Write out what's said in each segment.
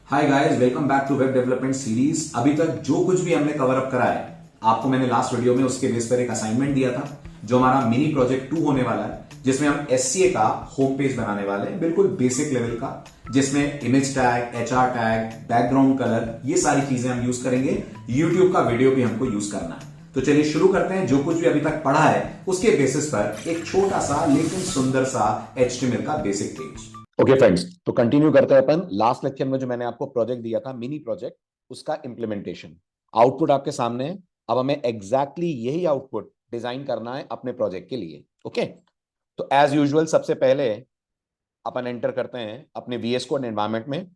Hi guys, welcome back to web development series. अभी तक जो कुछ भी हमने कवर अप करा है, आपको मैंने लास्ट वीडियो में उसके बेस पर एक असाइनमेंट दिया था, जो हमारा मिनी प्रोजेक्ट 2 होने वाला है, जिसमें हम एससीए का होम पेज बनाने वाले हैं, बिल्कुल बेसिक लेवल का, जिसमें image tag, HR tag, background colour, ये सारी चीजें हम यूज करेंगे। यूट्यूब का वीडियो भी हमको यूज करना है। तो चलिए शुरू करते हैं। जो कुछ भी अभी तक पढ़ा है उसके बेसिस पर एक छोटा सा लेकिन सुंदर सा एचटीएमएल का बेसिक पेज। ओके फ्रेंड्स, तो कंटिन्यू करते हैं अपन। लास्ट लेक्चर में जो मैंने आपको प्रोजेक्ट दिया था, मिनी प्रोजेक्ट, उसका इंप्लीमेंटेशन आउटपुट आपके सामने है। अब हमें एग्जैक्टली यही आउटपुट डिजाइन करना है अपने प्रोजेक्ट के लिए। ओके, तो एज यूजुअल सबसे पहले अपन एंटर करते हैं अपने वीएस कोड एनवायरनमेंट में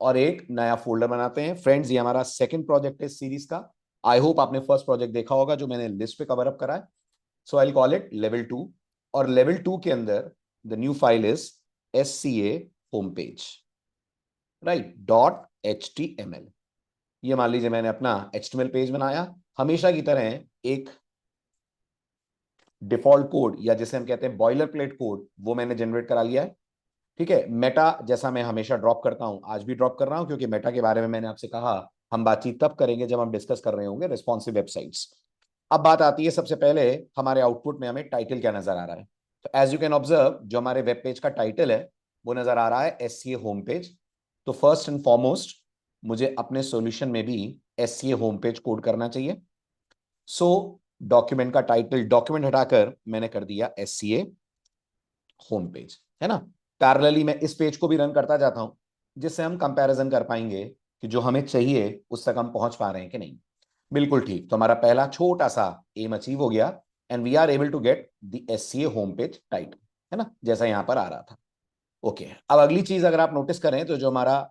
और एक नया फोल्डर बनाते हैं। फ्रेंड्स, ये हमारा सेकंड प्रोजेक्ट है इस सीरीज का। आई होप आपने फर्स्ट प्रोजेक्ट देखा होगा जो मैंने लिस्ट पे कवर अप करा है। सो आई कॉल इट लेवल 2। और लेवल 2 के अंदर the new file is SCA home page, right, .html। ये मान लीजिए मैंने अपना HTML पेज बनाया। हमेशा की तरह एक डिफॉल्ट कोड, या जिसे हम कहते हैं बॉयलर प्लेट कोड, वो मैंने जनरेट करा लिया है। ठीक है, मेटा जैसा मैं हमेशा ड्रॉप करता हूं, आज भी ड्रॉप कर रहा हूं, क्योंकि मेटा के बारे में मैंने आपसे कहा हम बातचीत तब करेंगे जब हम डिस्कस कर रहे होंगे रिस्पॉन्सिव वेबसाइट्स। अब बात आती है, सबसे पहले हमारे आउटपुट में हमें टाइटल क्या नजर आ रहा है। तो एज यू कैन ऑब्जर्व, जो हमारे वेब पेज का टाइटल है वो नजर आ रहा है एससीए होम पेज। तो फर्स्ट एंड फॉरमोस्ट मुझे अपने सॉल्यूशन में भी एससीए होम पेज कोड करना चाहिए। सो डॉक्यूमेंट का टाइटल, डॉक्यूमेंट हटाकर मैंने कर दिया एससीए होम पेज, है ना। पैरेलली मैं इस पेज को भी रन करता जाता हूं, जिससे हम कंपैरिजन कर पाएंगे कि जो हमें चाहिए उस तक हम पहुंच पा रहे हैं कि नहीं। बिल्कुल ठीक, तो हमारा पहला छोटा सा एम अचीव हो गया and we are able to get the SCA home page title, है ना, जैसा यहां पर आ रहा था। ओके, अब अगली चीज अगर आप नोटिस करें तो जो हमारा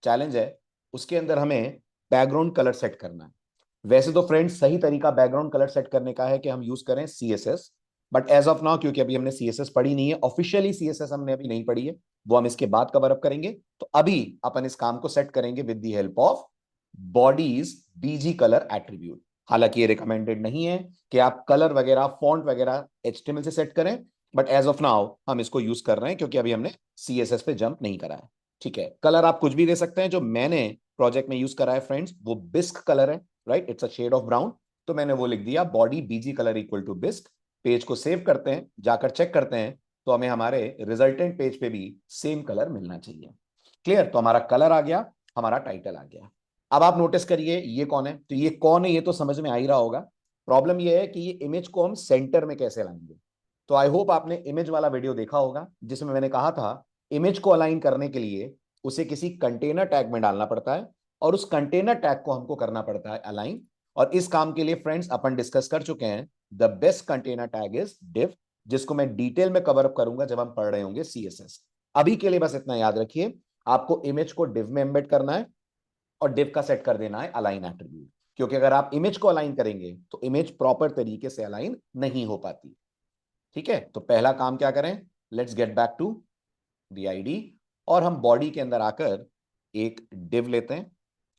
चैलेंज है उसके अंदर हमें बैकग्राउंड कलर सेट करना है। वैसे तो फ्रेंड्स सही तरीका बैकग्राउंड कलर सेट करने का है कि हम यूज करें CSS, but as of now क्योंकि अभी हमने CSS पढ़ी नहीं है, ऑफिशियली CSS हमने अभी नहीं पढ़ी है, वो हम इसके बाद कवर अप करेंगे। तो अभी अपन इस काम को सेट करेंगे with the help of bodies BG colour attribute. हालांकि ये रिकमेंडेड नहीं है कि आप कलर वगैरह, फॉन्ट वगैरह HTML से सेट करें, बट एज ऑफ नाउ हम इसको यूज कर रहे हैं क्योंकि अभी हमने CSS पे जंप नहीं करा है। ठीक है, कलर आप कुछ भी दे सकते हैं। जो मैंने प्रोजेक्ट में यूज करा है फ्रेंड्स, वो बिस्क कलर है, right, it's a shade of brown. तो मैंने वो लिख दिया, body BG colour equal to bisque. Page को सेव करते हैं, जाकर चेक करते हैं, तो हमें हमारे रिजल्टेंट पेज पे भी सेम कलर मिलना चाहिए। क्लियर, तो हमारा कलर आ गया, हमारा टाइटल आ गया। अब आप नोटिस करिए ये कौन है। तो ये कौन है ये तो समझ में आ ही रहा होगा। प्रॉब्लम ये है कि ये इमेज को हम सेंटर में कैसे लाएंगे। तो आई होप आपने इमेज वाला वीडियो देखा होगा, जिसमें मैंने कहा था इमेज को अलाइन करने के लिए उसे किसी कंटेनर टैग में डालना पड़ता है, और उस कंटेनर टैग को हमको करना पड़ता है अलाइन। और इस काम के लिए फ्रेंड्स अपन डिस्कस कर चुके हैं, the best container tag is div, जिसको मैं डिटेल में कवर अप करूंगा जब हम पढ़ रहे होंगे CSS। अभी के लिए बस इतना याद रखिए, आपको इमेज को div में एम्बेड करना है और div का सेट कर देना है अलाइन एट्रीब्यूट, क्योंकि अगर आप इमेज को अलाइन करेंगे तो इमेज प्रॉपर तरीके से अलाइन नहीं हो पाती। ठीक है, तो पहला काम क्या करें, let's get back to the ID, और हम बॉडी के अंदर आकर एक div लेते हैं।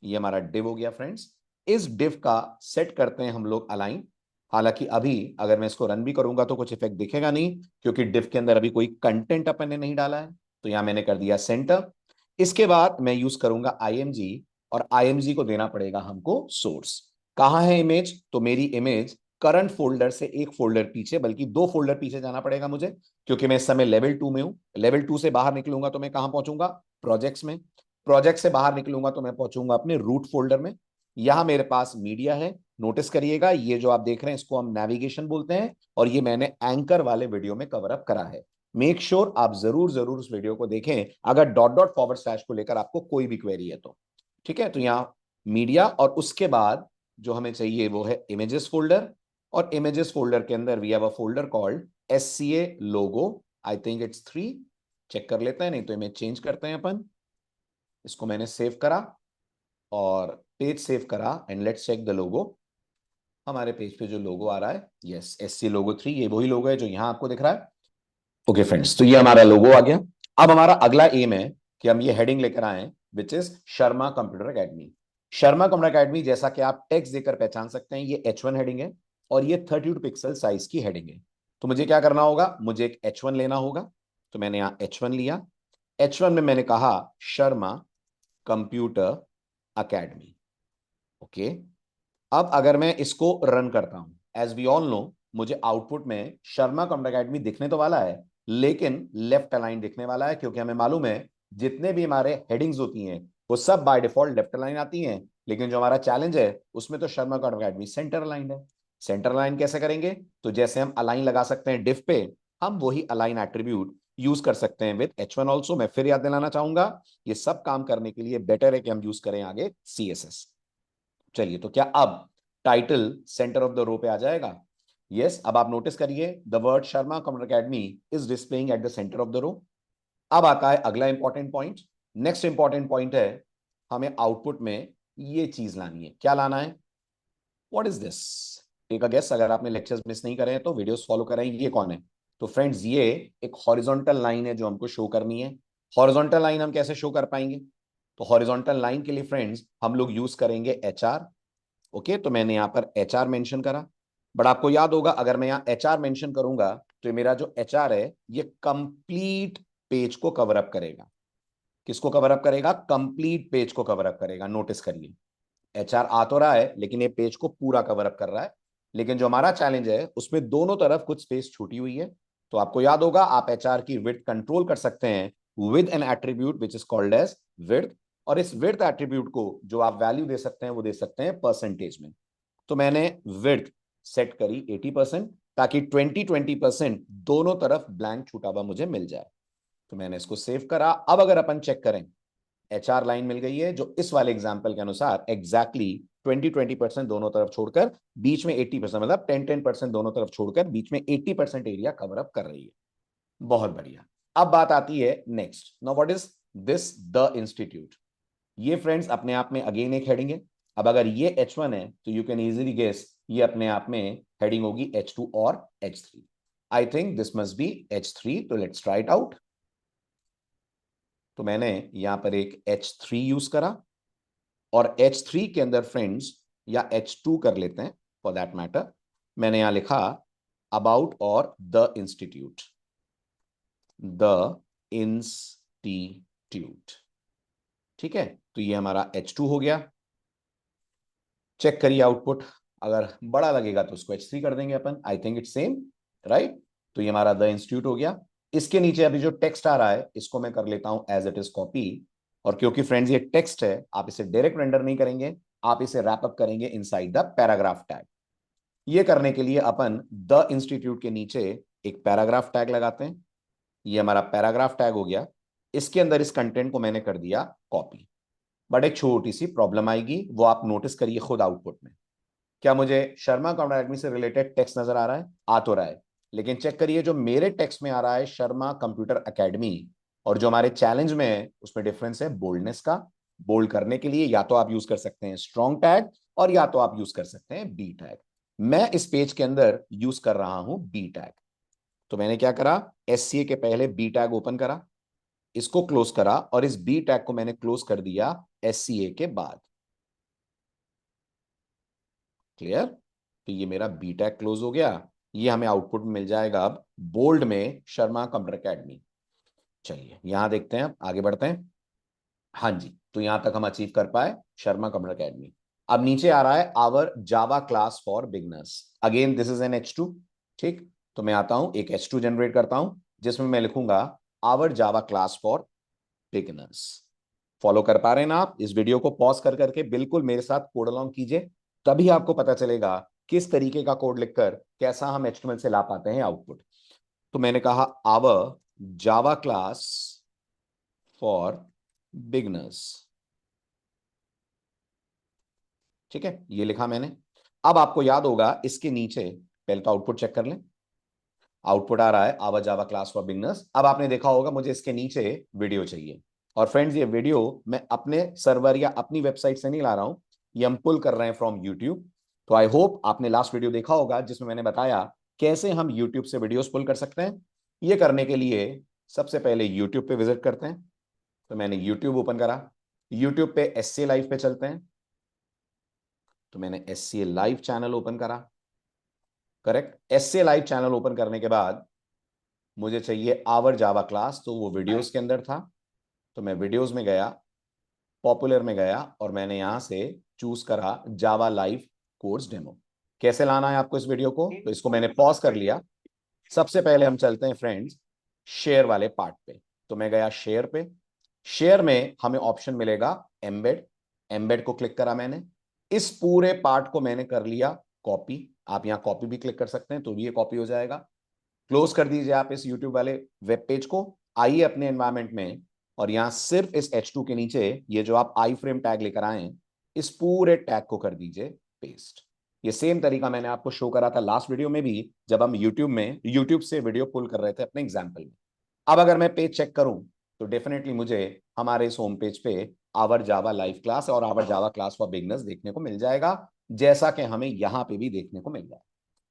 ये हमारा div हो गया फ्रेंड्स। इस div का सेट करते हैं हम लोग अलाइन। हालांकि अभी अगर मैं इसको रन भी करूंगा तो कुछ इफेक्ट दिखेगा नहीं, क्योंकि div के अंदर अभी कोई कंटेंट अपन ने नहीं डाला है। तो यहां मैंने कर दिया सेंटर। इसके बाद मैं यूज करूंगा IMG, और IMG को देना पड़ेगा हमको सोर्स। कहाँ है इमेज, तो मेरी इमेज करंट फोल्डर से एक फोल्डर पीछे, बल्कि दो फोल्डर पीछे जाना पड़ेगा मुझे, क्योंकि मैं इस समय लेवल 2 में हूं। लेवल 2 से बाहर निकलूंगा तो मैं कहां पहुंचूंगा, प्रोजेक्ट्स में। प्रोजेक्ट से बाहर निकलूंगा तो मैं पहुंचूंगा अपने रूट फोल्डर में। यहां मेरे पास मीडिया है। नोटिस करिएगा, ये जो आप देख रहे हैं इसको हम नेविगेशन बोलते हैं, और ये मैंने एंकर वाले वीडियो में कवर अप करा है। मेक श्योर आप जरूर जरूर उस वीडियो को देखें अगर डॉट डॉट फॉरवर्ड स्लैश को लेकर आपको कोई भी क्वेरी है तो। ठीक है, तो यहाँ मीडिया, और उसके बाद जो हमें चाहिए वो है इमेजेस फोल्डर। और इमेजेस फोल्डर के अंदर we have a folder called SCA logo. I think it's 3। Check कर लेते हैं, नहीं तो इमेज चेंज करते हैं अपन। इसको मैंने सेव करा और पेज सेव करा, and let's check the logo. हमारे पेज पे जो लोगो आ रहा है, यस, SCA लोगो 3, ये वही लोगो है जो यहां आपको दिख रहा है। ओके फ्रेंड्स, तो ये हमारा लोगो आ गया। अब हमारा अगला एम है कि हम ये हेडिंग लेकर आए, which is Sharma computer academy. Sharma computer academy, जैसा कि आप टेक्स्ट देकर पहचान सकते हैं, ये H1 हेडिंग है, और ये 32 पिक्सल साइज की हेडिंग है। तो मुझे क्या करना होगा, मुझे एक H1 लेना होगा। तो मैंने यहाँ H1 लिया। H1 में मैंने कहा शर्मा कंप्यूटर अकेडमी। ओके, अब अगर मैं इसको रन करता हूं, एज वी ऑल नो, मुझे आउटपुट में शर्मा कंप्यूटर अकेडमी दिखने तो वाला है, लेकिन लेफ्ट अलाइन दिखने वाला है, क्योंकि हमें मालूम है जितने भी हमारे हेडिंग्स होती हैं वो सब बाय डिफॉल्ट लेफ्ट अलाइन आती हैं, लेकिन जो हमारा चैलेंज है उसमें तो Sharma computer academy centre align है। सेंटर अलाइन कैसे करेंगे? तो जैसे हम अलाइन लगा सकते हैं डिफ पे, हम वही अलाइन एट्रीब्यूट यूज कर सकते हैं विद H1 ऑल्सो। मैं फिर याद दिलाना चाहूंगा, ये सब काम करने के लिए बेटर है कि हम यूज करें आगे CSS। चलिए, तो क्या अब title centre of the row पे आ जाएगा? यस, अब आप नोटिस करिए the word Sharma computer academy is displaying at the centre of the row. अब आता है अगला important point. Next important point है, हमें आउटपुट में ये चीज लानी है। क्या लाना है? What is this? Take a guess. अगर आपने लेक्चर्स मिस नहीं करे हैं तो वीडियोस फॉलो करें। ये कौन है? तो फ्रेंड्स, ये एक हॉरिजॉन्टल लाइन है जो हमको शो करनी है। हॉरिजॉन्टल लाइन हम कैसे शो कर पाएंगे? तो हॉरिजॉन्टल लाइन के लिए फ्रेंड्स हम लोग यूज करेंगे HR। ओके, तो मैंने यहां पर HR मेंशन करा। बट आपको याद होगा, अगर मैं यहां HR मेंशन करूंगा तो मेरा जो HR है ये कंप्लीट पेज को कवर अप करेगा। किसको कवर अप करेगा? कंप्लीट पेज को कवर अप करेगा। नोटिस करिए, HR आ तो रहा है लेकिन ये पेज को पूरा कवर अप कर रहा है। लेकिन जो हमारा चैलेंज है उसमें दोनों तरफ कुछ स्पेस छूटी हुई है। तो आपको याद होगा, आप HR की विड्थ कंट्रोल कर सकते हैं with an attribute which is called as width. और इस विड्थ एट्रीब्यूट को जो आप वैल्यू दे सकते हैं वो दे सकते हैं परसेंटेज में। तो मैंने विड्थ सेट करी 80%, ताकि 20-20% दोनों तरफ ब्लैंक छूटा हुआ मुझे मिल जाए। तो मैंने इसको सेव करा। अब अगर अपन चेक करें, HR लाइन मिल गई है जो इस वाले एग्जाम्पल के अनुसार एग्जैक्टली 20-20% दोनों तरफ छोड़कर बीच में 80%, मतलब 10-10% दोनों तरफ छोड़कर बीच में 80% एरिया कवर अप कर रही है। बहुत बढ़िया। अब बात आती है next. Now what is this? The institute. ये फ्रेंड्स अपने आप में अगेन एक हेडिंग है। अब अगर ये H1 है तो यू कैन इजीली गेस ये अपने आप में हेडिंग होगी H2 और H3। I think this must be H3, तो लेट्स ट्राई इट आउट। तो मैंने यहां पर एक H3 यूज करा, और H3 के अंदर फ्रेंड्स, या H2 कर लेते हैं फॉर दैट मैटर, मैंने यहां लिखा अबाउट और द इंस्टीट्यूट। द इंस्टीट्यूट, ठीक है। तो ये हमारा H2 हो गया। चेक करिए आउटपुट। अगर बड़ा लगेगा तो उसको H3 कर देंगे अपन। I think it's same, right. तो ये हमारा द इंस्टीट्यूट हो गया। इसके नीचे अभी जो टेक्स्ट आ रहा है इसको मैं कर लेता हूं एज इट इज कॉपी। और क्योंकि फ्रेंड्स ये टेक्स्ट है, आप इसे डायरेक्ट रेंडर नहीं करेंगे, आप इसे रैप अप करेंगे इनसाइड द पैराग्राफ टैग। ये करने के लिए अपन द इंस्टीट्यूट के नीचे एक पैराग्राफ टैग लगाते हैं। ये हमारा पैराग्राफ टैग हो गया। इसके अंदर इस कंटेंट को मैंने कर दिया कॉपी। बट एक छोटी सी प्रॉब्लम आएगी, वो आप नोटिस करिए खुद आउटपुट में। क्या मुझे शर्मा कंप्यूटर अकेडमी से रिलेटेड टेक्स्ट नजर आ रहा है? आ तो रहा है, लेकिन चेक करिए जो मेरे टेक्स्ट में आ रहा है शर्मा कंप्यूटर अकेडमी, और जो हमारे चैलेंज में है उसमें डिफरेंस है बोल्डनेस का। बोल्ड करने के लिए या तो आप यूज कर सकते हैं स्ट्रॉन्ग टैग, और या तो आप यूज कर सकते हैं बी टैग। मैं इस पेज के अंदर यूज कर रहा हूं बी टैग। तो मैंने क्या करा, SCA के पहले बी टैग ओपन करा, इसको क्लोज करा, और इस बी टैग को मैंने क्लोज कर दिया SCA के बाद। क्लियर? तो ये मेरा बी टैग क्लोज हो गया। ये हमें आउटपुट में मिल जाएगा अब बोल्ड में शर्मा कंप्यूटर अकेडमी। चलिए यहां देखते हैं, अब आगे बढ़ते हैं। हाँ जी, तो यहां तक हम अचीव कर पाए शर्मा कंप्यूटर अकेडमी। अब नीचे आ रहा है our Java class for beginners. Again this is an H2। ठीक, तो मैं आता हूं एक H2 जनरेट करता हूं, जिसमें मैं लिखूंगा our Java class for beginners. Follow कर पा रहे हैं ना आप? इस वीडियो को पॉज कर करके बिल्कुल मेरे साथ कोड अलोंग कीजिए, तभी आपको पता चलेगा किस तरीके का कोड लिखकर कैसा हम HTML से ला पाते हैं आउटपुट। तो मैंने कहा our Java class for beginners. ठीक है, ये लिखा मैंने। अब आपको याद होगा इसके नीचे, पहले तो आउटपुट चेक कर लें। आउटपुट आ रहा है our Java class for beginners. अब आपने देखा होगा मुझे इसके नीचे वीडियो चाहिए। और फ्रेंड्स, ये वीडियो मैं अपने सर्वर या अपनी वेबसाइट से नहीं ला रहा हूं, ये हम पुल कर रहे हैं फ्रॉम यूट्यूब। तो आई होप आपने लास्ट वीडियो देखा होगा जिसमें मैंने बताया कैसे हम यूट्यूब से वीडियोस पुल कर सकते हैं। ये करने के लिए सबसे पहले यूट्यूब पे विजिट करते हैं। तो मैंने यूट्यूब ओपन करा। यूट्यूब पे SCA लाइव पे चलते हैं। तो मैंने SCA लाइव चैनल ओपन करा। Correct, SCA live channel open करने के बाद मुझे चाहिए आवर जावा क्लास, तो वो वीडियोस के अंदर था। तो मैं वीडियोस में गया, पॉपुलर में गया और मैंने यहां से चूज करा जावा लाइव कोर्स डेमो। कैसे लाना है आपको इस वीडियो को, तो इसको मैंने पॉज कर लिया। सबसे पहले हम चलते हैं फ्रेंड्स शेयर वाले पार्ट पे। तो मैं गया शेयर पे। शेयर में हमें ऑप्शन मिलेगा एम्बेड। एम्बेड को क्लिक करा मैंने। इस पूरे पार्ट को मैंने कर लिया कॉपी। आप यहां कॉपी भी क्लिक कर सकते हैं तो भी ये कॉपी हो जाएगा। क्लोज कर दीजिए आप इस यूट्यूब वाले वेब पेज को। आइए अपने एनवायरमेंट में और यहां सिर्फ इस H2 के नीचे ये जो आप आई फ्रेम टैग लेकर आए हैं, इस पूरे टैग को कर दीजिए पेस्ट। ये सेम तरीका मैंने आपको शो करा था लास्ट वीडियो में भी, जब हम यूट्यूब से वीडियो पुल कर रहे थे अपने एग्जाम्पल में। अब अगर मैं पेज चेक करूं तो डेफिनेटली मुझे हमारे इस होम पेज पे आवर जावा लाइव क्लास और our Java class for beginners देखने को मिल जाएगा, जैसा कि हमें यहां पे भी देखने को मिल रहा है।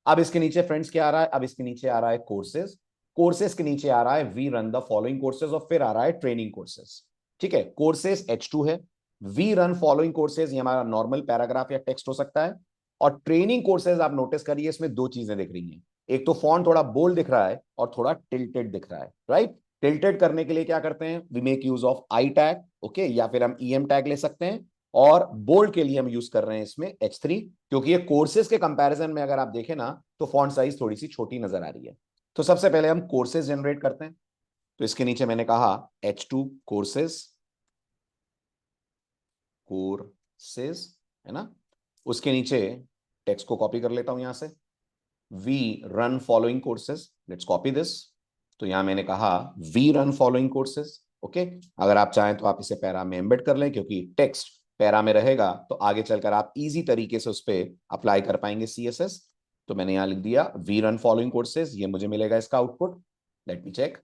अब इसके नीचे फ्रेंड्स क्या आ रहा है, अब इसके नीचे आ रहा है कोर्सेज। कोर्सेज के नीचे आ रहा है we run the following courses और फिर आ रहा है ट्रेनिंग कोर्सेज। ठीक है, कोर्सेज H2 है। वी रन फॉलोइंग कोर्सेज ये हमारा नॉर्मल पैराग्राफ या टेक्स्ट हो सकता है। और ट्रेनिंग कोर्सेज आप नोटिस करिए इसमें दो चीजें दिख रही हैं। एक तो फॉन्ट थोड़ा बोल्ड दिख रहा है और थोड़ा टिल्टेड दिख रहा है, राइट। टिल्टेड करने के लिए क्या करते हैं, we make use of I tag, okay, या फिर हम EM टैग ले सकते हैं। और बोल्ड के लिए हम यूज कर रहे हैं इसमें H3, क्योंकि ये कोर्सेज के कंपैरिजन में अगर आप देखें ना तो फॉन्ट साइज थोड़ी सी छोटी नजर आ रही है। तो सबसे पहले हम कोर्सेज जनरेट करते हैं। तो इसके नीचे मैंने कहा H2 कोर्सेज, कोर्सेज, है ना। उसके नीचे टेक्स्ट को कॉपी कर लेता हूं यहां से। We run following courses, let's copy this. तो यहां मैंने कहा we run following courses, okay. अगर आप चाहें तो आप इसे पैरा में एम्बेड कर लें, क्योंकि टेक्स्ट पैरा में रहेगा तो आगे चलकर आप इजी तरीके से उस पर अप्लाई कर पाएंगे CSS। तो मैंने यहां लिख दिया वी रन फॉलोइंग कोर्सेज, ये मुझे मिलेगा इसका output. Let me check.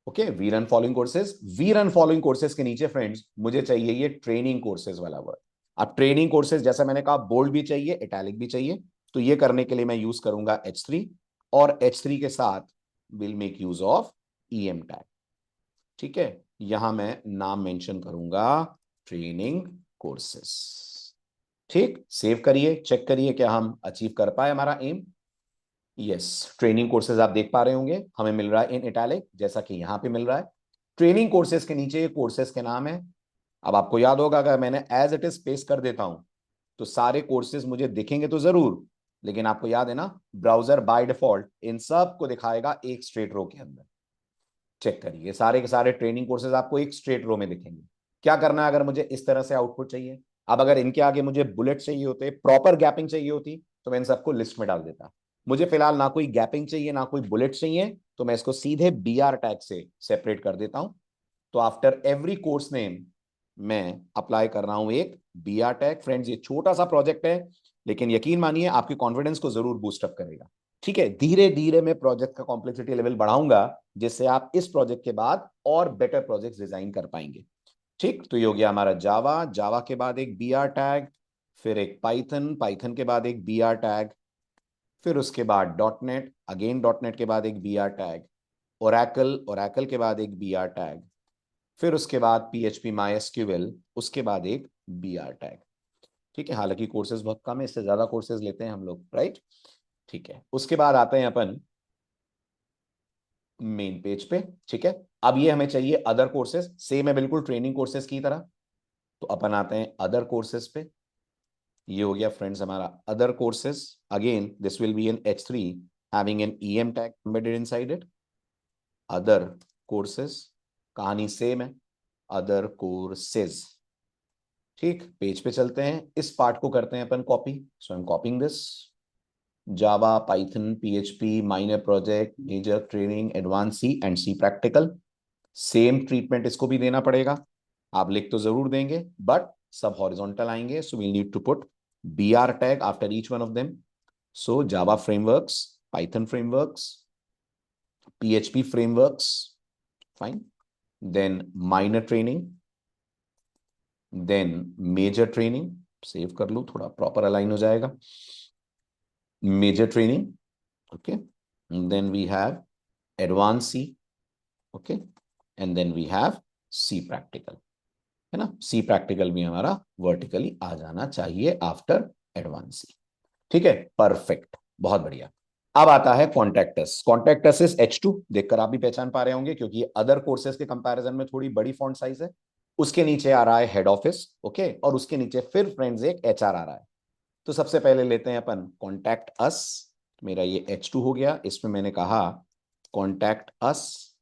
Okay, we run following courses. We run following courses के नीचे फ्रेंड्स मुझे चाहिए ये ट्रेनिंग कोर्सेज वाला वर्ड। अब ट्रेनिंग कोर्सेज जैसा मैंने कहा बोल्ड भी चाहिए, इटैलिक भी चाहिए। तो ये करने के लिए मैं यूज करूंगा H3, और H3 के साथ will make use of EM tag. ठीक है, यहां मैं नाम मेंशन करूंगा ट्रेनिंग कोर्सेस। ठीक, सेव करिए, चेक करिए क्या हम अचीव कर पाए हमारा एम। यस, ट्रेनिंग कोर्सेज आप देख पा रहे होंगे हमें मिल रहा है इन इटैलिक, जैसा कि यहां पे मिल रहा है। ट्रेनिंग कोर्सेज के नीचे कोर्सेज के नाम है। अब आपको याद होगा अगर मैंने एज इट इज पेस्ट कर देता हूं तो सारे कोर्सेज मुझे दिखेंगे तो जरूर, लेकिन आपको याद है ना ब्राउजर बाय डिफॉल्ट इन सब को दिखाएगा एक स्ट्रेट रो के अंदर। चेक करिए सारे के सारे ट्रेनिंग कोर्सेज आपको एक स्ट्रेट रो में दिखेंगे। क्या करना है अगर मुझे इस तरह से आउटपुट चाहिए, अब अगर इनके आगे मुझे बुलेट चाहिए होते, प्रॉपर गैपिंग चाहिए होती, तो मैं इन सबको लिस्ट में डाल देता। मुझे फिलहाल ना कोई गैपिंग चाहिए ना कोई बुलेट चाहिए, तो मैं इसको सीधे BR टैग से सेपरेट कर देता हूं। तो आफ्टर एवरी कोर्स नेम मैं अप्लाई कर रहा हूं एक BR टैग। फ्रेंड्स ये छोटा सा प्रोजेक्ट है, लेकिन यकीन मानिए आपके कॉन्फिडेंस को जरूर बूस्ट अप करेगा। ठीक है, धीरे धीरे मैं प्रोजेक्ट का कॉम्प्लेक्सिटी लेवल बढ़ाऊंगा, जिससे आप इस प्रोजेक्ट के बाद और बेटर प्रोजेक्ट डिजाइन कर पाएंगे। ठीक, तो ये हो गया हमारा जावा। जावा के बाद एक BR टैग, फिर एक पाइथन, पाइथन के बाद एक BR टैग, फिर उसके बाद .NET, अगेन .NET के बाद एक BR टैग, ओरेकल, ओरेकल के बाद एक BR टैग, फिर उसके बाद PHP MySQL, उसके बाद एक BR टैग। ठीक है, हालांकि कोर्सेज बहुत कम है, इससे ज्यादा कोर्सेज लेते हैं हम लोग, राइट। ठीक है, उसके बाद आते हैं अपन मेन पेज पे। ठीक है, अब ये हमें चाहिए अदर कोर्सेज, सेम है बिल्कुल ट्रेनिंग कोर्सेज की तरह। तो अपन आते हैं अदर कोर्सेज पे। ये हो गया फ्रेंड्स हमारा other courses. Again this will be in H3 having an EM tag embedded inside it. Other courses, कहानी सेम है, अदर कोर्सेज। ठीक, पेज पे चलते हैं, इस पार्ट को करते हैं अपन copy. So I am copying this. Java, Python, PHP, minor project, major training, advance C and C practical. Same treatment इसको भी देना पड़ेगा। आप लिख तो जरूर देंगे बट सब हॉरिजॉन्टल आएंगे, so we need to put BR tag after each one of them. So Java frameworks, Python frameworks, PHP frameworks, fine, then minor training, then major training. Save कर लूं, थोड़ा प्रॉपर अलाइन हो जाएगा। Major training, okay, and then we have advanced C, okay, and then we have C practical, है ना। C practical भी हमारा vertically आ जाना चाहिए आफ्टर एडवांस C। ठीक है, परफेक्ट, बहुत बढ़िया। अब आता है कॉन्टैक्टस। कॉन्टैक्टस इज H2, देखकर आप भी पहचान पा रहे होंगे क्योंकि अदर कोर्सेज के कंपैरिजन में थोड़ी बड़ी फॉन्ट साइज है। उसके नीचे आ रहा है हेड ऑफिस, ओके, और उसके नीचे फिर फ्रेंड्स एक एचआर आ रहा है। तो सबसे पहले लेते हैं अपन कॉन्टैक्ट अस। मेरा ये H2 हो गया, इसमें मैंने कहा कॉन्टैक्ट अस।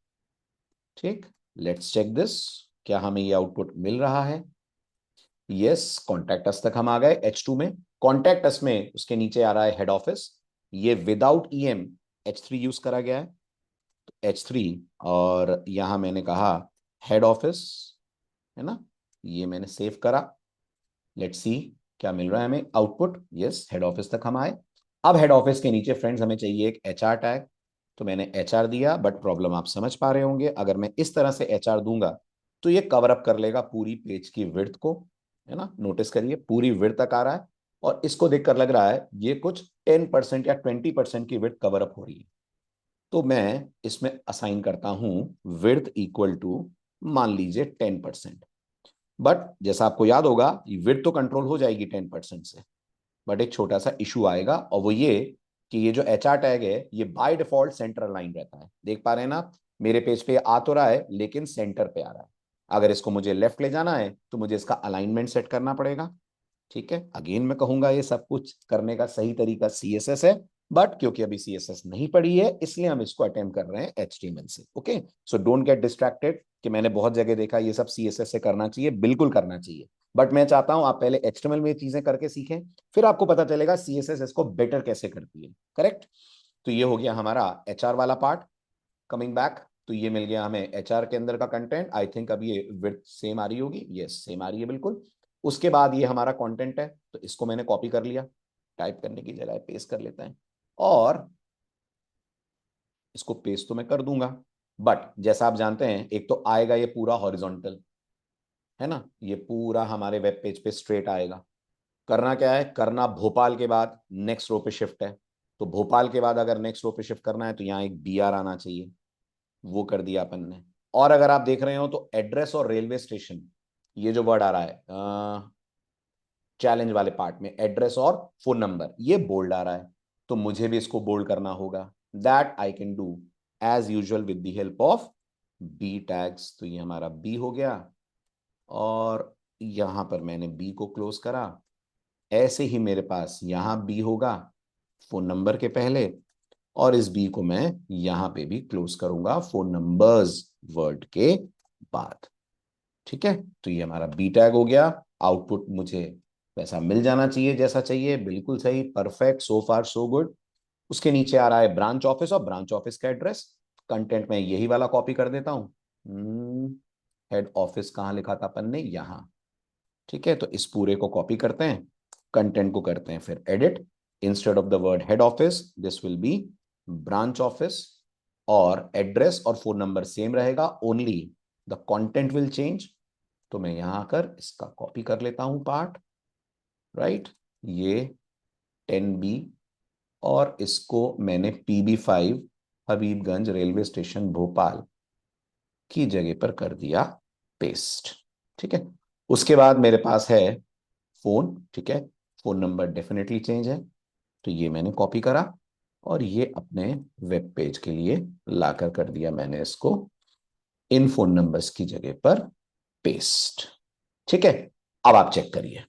ठीक, लेट्स चेक दिस, क्या हमें ये आउटपुट मिल रहा है? यस, कॉन्टैक्ट अस तक हम आ गए H2 में। कॉन्टैक्ट अस में उसके नीचे आ रहा है हेड ऑफिस, ये विदाउट EM H3 यूज करा गया है, H3। और यहां मैंने कहा हेड ऑफिस, है ना, ये मैंने सेव करा। लेट्स सी क्या मिल रहा है हमें आउटपुट। यस, हेड ऑफिस तक हम आए। अब हेड ऑफिस के नीचे फ्रेंड्स हमें चाहिए एक HR टैग, तो मैंने HR दिया, बट प्रॉब्लम आप समझ पा रहे होंगे, अगर मैं इस तरह से HR दूंगा तो ये कवर अप कर लेगा पूरी पेज की विड्थ को, है ना। नोटिस करिए पूरी विड्थ तक आ रहा है, और इसको देखकर लग रहा है ये कुछ 10% या 20% की विड्थ कवर अप हो रही है। तो मैं इसमें असाइन करता हूं विड्थ इक्वल टू, मान लीजिए 10%। बट जैसा आपको याद होगा विड्थ तो कंट्रोल हो जाएगी 10% से, बट एक छोटा सा इशू आएगा, और वो ये कि ये जो HR टैग है ये बाय डिफॉल्ट सेंटर अलाइन रहता है। देख पा रहे हैं ना आप? मेरे पेज पे आ तो रहा है लेकिन सेंटर पे आ रहा है। अगर इसको मुझे लेफ्ट ले जाना है तो मुझे इसका अलाइनमेंट सेट करना पड़ेगा। ठीक है, अगेन मैं कहूंगा ये सब कुछ करने का सही तरीका CSS है, बट क्योंकि अभी CSS नहीं पड़ी है इसलिए हम इसको अटेम्प्ट कर रहे हैं HTML से। Okay, so don't get distracted कि मैंने बहुत जगह देखा ये सब CSS से करना चाहिए, बिल्कुल करना चाहिए, बट मैं चाहता हूं आप पहले HTML में ये चीजें करके सीखें, फिर आपको पता चलेगा CSS इसको बेटर कैसे करती है। करेक्ट? तो ये हो गया हमारा HR वाला पार्ट। कमिंग बैक, तो ये मिल गया हमें HR के अंदर का कंटेंट। आई थिंक अब ये विड्थ सेम आ रही होगी, यस सेम आ रही है बिल्कुल। उसके बाद ये हमारा कंटेंट है, तो इसको मैंने कॉपी कर लिया, टाइप करने की जगह पेस्ट कर लेते हैं, और इसको पेस्ट तो मैं कर दूंगा, बट जैसा आप जानते हैं एक तो आएगा ये पूरा हॉरिजॉन्टल, है ना, ये पूरा हमारे वेब पेज पे स्ट्रेट आएगा। करना क्या है, करना भोपाल के बाद नेक्स्ट रो पे शिफ्ट है, तो भोपाल के बाद अगर नेक्स्ट रो पे शिफ्ट करना है तो यहाँ एक BR आना चाहिए, वो कर दिया अपन ने। और अगर आप देख रहे हो तो एड्रेस और रेलवे स्टेशन, ये जो वर्ड आ रहा है चैलेंज वाले पार्ट में, एड्रेस और फोन नंबर, ये बोल्ड आ रहा है, तो मुझे भी इसको बोल्ड करना होगा। That I can do as usual with the help of B tags. तो ये हमारा बी हो गया, और यहां पर मैंने बी को क्लोज करा। ऐसे ही मेरे पास यहां बी होगा फोन नंबर के पहले, और इस बी को मैं यहां पे भी क्लोज करूंगा फोन नंबर्स वर्ड के बाद। ठीक है, तो ये हमारा बी टैग हो गया। आउटपुट मुझे वैसा मिल जाना चाहिए जैसा चाहिए, बिल्कुल सही, परफेक्ट, सो फार सो गुड। उसके नीचे आ रहा है ब्रांच ऑफिस, और ब्रांच ऑफिस का एड्रेस, कंटेंट में यही वाला कॉपी कर देता हूं। हेड ऑफिस कहाँ लिखा था अपन ने, यहाँ। ठीक है, तो इस पूरे को कॉपी करते हैं, कंटेंट को करते हैं फिर edit. Instead of the word head office this will B branch office, और एड्रेस और फोन नंबर सेम रहेगा, only the content will change. तो मैं यहां आकर इसका कॉपी कर लेता हूं पार्ट, राइट, ये 10B, और इसको मैंने PB5 Habibganj railway station Bhopal की जगह पर कर दिया पेस्ट। ठीक है, उसके बाद मेरे पास है फोन। ठीक है, फोन नंबर डेफिनेटली चेंज है, तो ये मैंने कॉपी करा, और ये अपने वेब पेज के लिए लाकर कर दिया मैंने इसको इन फोन नंबर्स की जगह पर पेस्ट। ठीक है, अब आप चेक करिए।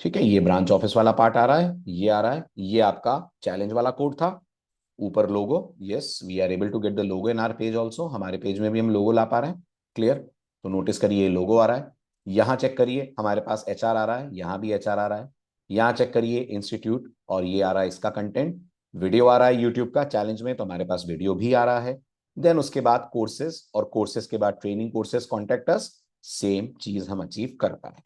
ठीक है, ये ब्रांच ऑफिस वाला पार्ट आ रहा है, ये आ रहा है, ये आपका चैलेंज वाला कोड था। ऊपर logo, yes we are able to get the logo in our page also, हमारे पेज में भी हम लोगो ला पा रहे हैं। क्लियर? तो नोटिस करिए लोगो आ रहा है। यहाँ चेक करिए हमारे पास HR आ रहा है, यहाँ भी HR आ रहा है। यहाँ चेक करिए इंस्टीट्यूट, और ये आ रहा है इसका कंटेंट। वीडियो आ रहा है यूट्यूब का चैलेंज में, तो हमारे पास वीडियो भी आ रहा है। देन उसके बाद कोर्सेज, और कोर्सेज के बाद training courses contact us, same चीज हम अचीव कर पाए।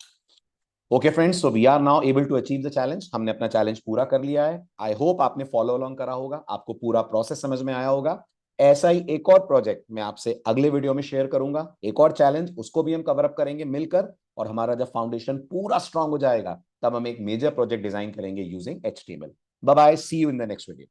Okay friends, so we are now able to achieve the challenge. हमने अपना चैलेंज पूरा कर लिया है। आई होप आपने फॉलो अलोंग करा होगा, आपको पूरा प्रोसेस समझ में आया होगा। ऐसा ही एक और प्रोजेक्ट मैं आपसे अगले वीडियो में शेयर करूंगा, एक और चैलेंज, उसको भी हम कवर अप करेंगे मिलकर। और हमारा जब फाउंडेशन पूरा स्ट्रांग हो जाएगा तब हम एक मेजर प्रोजेक्ट डिजाइन करेंगे using HTML। Bye bye, see you in the next video.